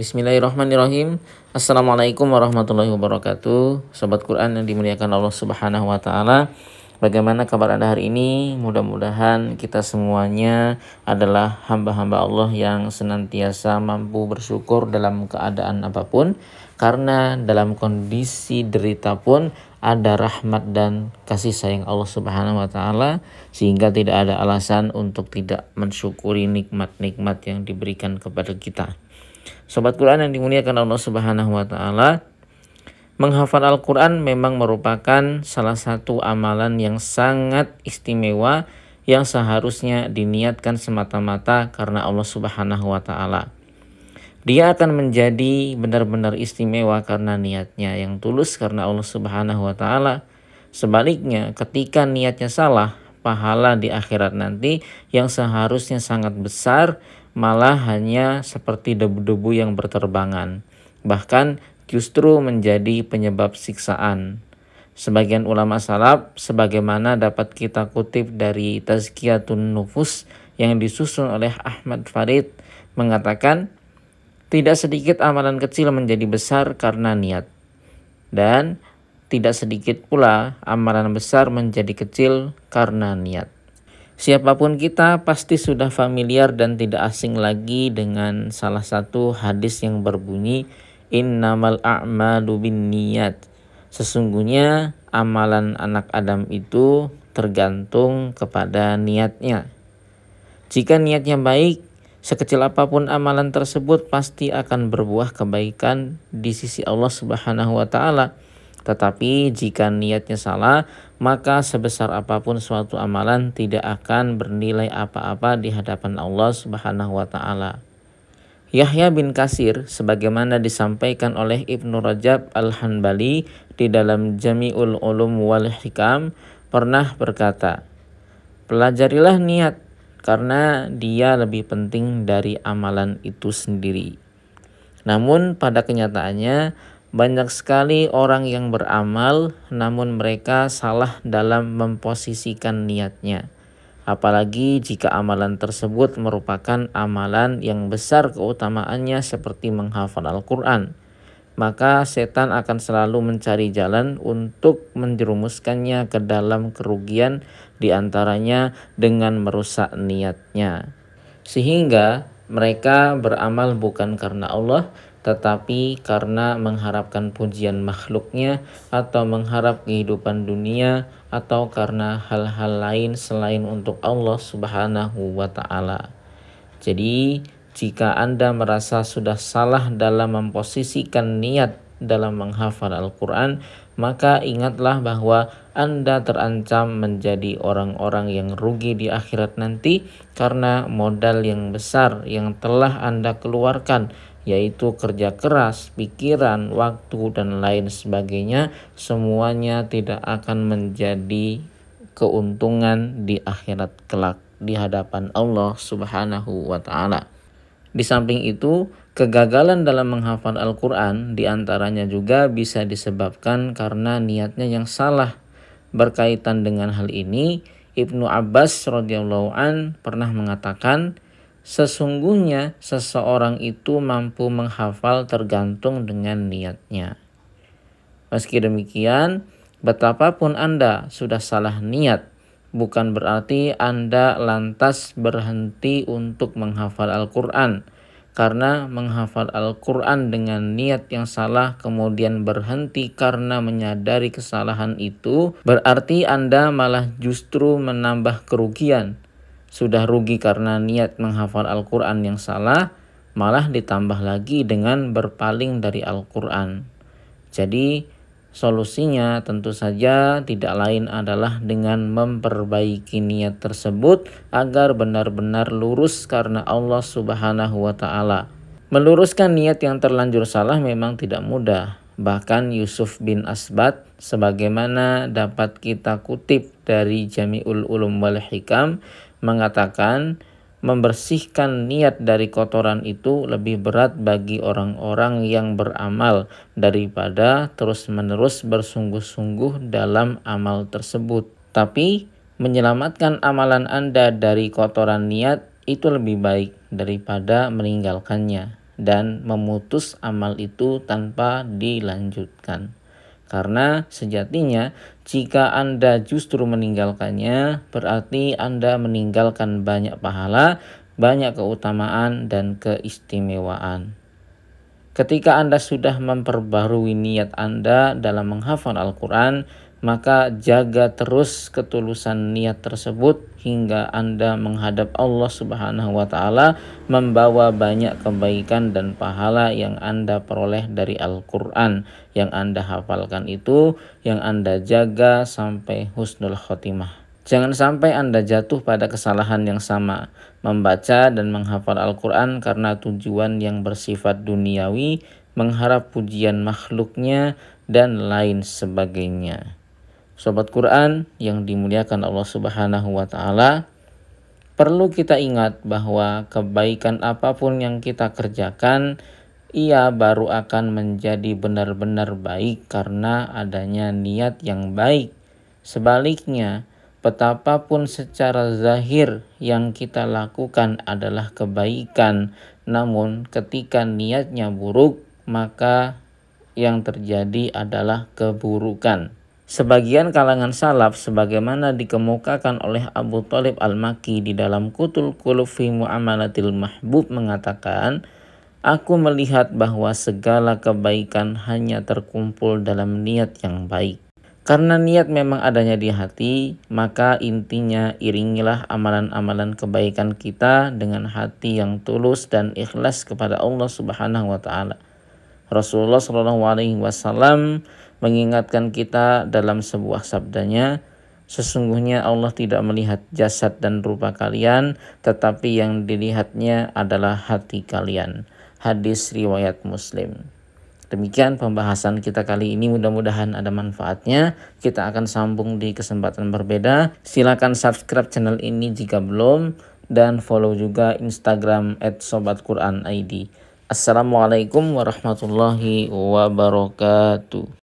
Bismillahirrahmanirrahim. Assalamualaikum warahmatullahi wabarakatuh. Sobat Quran yang dimuliakan Allah Subhanahu wa taala. Bagaimana kabar Anda hari ini? Mudah-mudahan kita semuanya adalah hamba-hamba Allah yang senantiasa mampu bersyukur dalam keadaan apapun, karena dalam kondisi derita pun ada rahmat dan kasih sayang Allah Subhanahu wa taala, sehingga tidak ada alasan untuk tidak mensyukuri nikmat-nikmat yang diberikan kepada kita. Sobat Quran yang dimuliakan Allah Subhanahu wa taala, menghafal Al-Quran memang merupakan salah satu amalan yang sangat istimewa yang seharusnya diniatkan semata-mata karena Allah Subhanahu wa taala. Dia akan menjadi benar-benar istimewa karena niatnya yang tulus karena Allah Subhanahu wa taala. Sebaliknya, ketika niatnya salah, pahala di akhirat nanti yang seharusnya sangat besar malah hanya seperti debu-debu yang berterbangan, bahkan justru menjadi penyebab siksaan. Sebagian ulama salaf, sebagaimana dapat kita kutip dari Tazkiyatun Nufus yang disusun oleh Ahmad Farid, mengatakan tidak sedikit amalan kecil menjadi besar karena niat, dan tidak sedikit pula amalan besar menjadi kecil karena niat. Siapapun kita pasti sudah familiar dan tidak asing lagi dengan salah satu hadis yang berbunyi innamal a'malu binniyat. Sesungguhnya amalan anak Adam itu tergantung kepada niatnya. Jika niatnya baik, sekecil apapun amalan tersebut pasti akan berbuah kebaikan di sisi Allah Subhanahu wa taala. Tetapi jika niatnya salah, maka sebesar apapun suatu amalan tidak akan bernilai apa-apa di hadapan Allah Subhanahu wa taala. Yahya bin Katsir, sebagaimana disampaikan oleh Ibnu Rajab Al-Hanbali di dalam Jami'ul Ulum wal Hikam, pernah berkata, pelajarilah niat karena dia lebih penting dari amalan itu sendiri. Namun pada kenyataannya banyak sekali orang yang beramal namun mereka salah dalam memposisikan niatnya. Apalagi jika amalan tersebut merupakan amalan yang besar keutamaannya seperti menghafal Al-Quran. Maka setan akan selalu mencari jalan untuk menjerumuskannya ke dalam kerugian, diantaranya dengan merusak niatnya. Sehingga mereka beramal bukan karena Allah, tetapi karena mengharapkan pujian makhluknya, atau mengharap kehidupan dunia, atau karena hal-hal lain selain untuk Allah Subhanahu wa ta'ala. Jadi jika Anda merasa sudah salah dalam memposisikan niat dalam menghafal Al-Quran, maka ingatlah bahwa Anda terancam menjadi orang-orang yang rugi di akhirat nanti, karena modal yang besar yang telah Anda keluarkan, yaitu kerja keras, pikiran, waktu, dan lain sebagainya, semuanya tidak akan menjadi keuntungan di akhirat kelak di hadapan Allah Subhanahu wa ta'ala. Di samping itu, kegagalan dalam menghafal Al-Quran diantaranya juga bisa disebabkan karena niatnya yang salah. Berkaitan dengan hal ini, Ibnu Abbas radhiyallahu an pernah mengatakan, sesungguhnya seseorang itu mampu menghafal tergantung dengan niatnya. Meski demikian, betapapun Anda sudah salah niat, bukan berarti Anda lantas berhenti untuk menghafal Al-Quran. Karena menghafal Al-Quran dengan niat yang salah kemudian berhenti karena menyadari kesalahan itu, berarti Anda malah justru menambah kerugian. Sudah rugi karena niat menghafal Al-Quran yang salah, malah ditambah lagi dengan berpaling dari Al-Quran. Jadi solusinya tentu saja tidak lain adalah dengan memperbaiki niat tersebut agar benar-benar lurus karena Allah Subhanahu wa ta'ala. Meluruskan niat yang terlanjur salah memang tidak mudah. Bahkan Yusuf bin Asbat, sebagaimana dapat kita kutip dari Jami'ul Ulum wal Hikam, mengatakan membersihkan niat dari kotoran itu lebih berat bagi orang-orang yang beramal daripada terus-menerus bersungguh-sungguh dalam amal tersebut. Tapi menyelamatkan amalan Anda dari kotoran niat itu lebih baik daripada meninggalkannya. dan memutus amal itu tanpa dilanjutkan. Karena sejatinya jika Anda justru meninggalkannya, berarti Anda meninggalkan banyak pahala, banyak keutamaan dan keistimewaan. Ketika Anda sudah memperbarui niat Anda dalam menghafal Al-Quran, maka jaga terus ketulusan niat tersebut hingga Anda menghadap Allah Subhanahu wa Ta'ala, membawa banyak kebaikan dan pahala yang Anda peroleh dari Al-Quran yang Anda hafalkan itu, yang Anda jaga sampai husnul khotimah. Jangan sampai Anda jatuh pada kesalahan yang sama, membaca dan menghafal Al-Quran karena tujuan yang bersifat duniawi, mengharap pujian makhluknya, dan lain sebagainya. Sobat Quran yang dimuliakan Allah Subhanahu wa Ta'ala, perlu kita ingat bahwa kebaikan apapun yang kita kerjakan, ia baru akan menjadi benar-benar baik karena adanya niat yang baik. Sebaliknya, betapapun secara zahir yang kita lakukan adalah kebaikan, namun ketika niatnya buruk, maka yang terjadi adalah keburukan. Sebagian kalangan salaf sebagaimana dikemukakan oleh Abu Thalib Al-Makki di dalam Qutul Qulub fi Mu'amalatil Mahbub mengatakan, aku melihat bahwa segala kebaikan hanya terkumpul dalam niat yang baik. Karena niat memang adanya di hati, maka intinya iringilah amalan-amalan kebaikan kita dengan hati yang tulus dan ikhlas kepada Allah Subhanahu wa Ta'ala. Rasulullah SAW mengingatkan kita dalam sebuah sabdanya, sesungguhnya Allah tidak melihat jasad dan rupa kalian, tetapi yang dilihatnya adalah hati kalian. Hadis riwayat Muslim. Demikian pembahasan kita kali ini, mudah-mudahan ada manfaatnya. Kita akan sambung di kesempatan berbeda. Silakan subscribe channel ini jika belum, dan follow juga Instagram @sobatquranid. Assalamualaikum warahmatullahi wabarakatuh.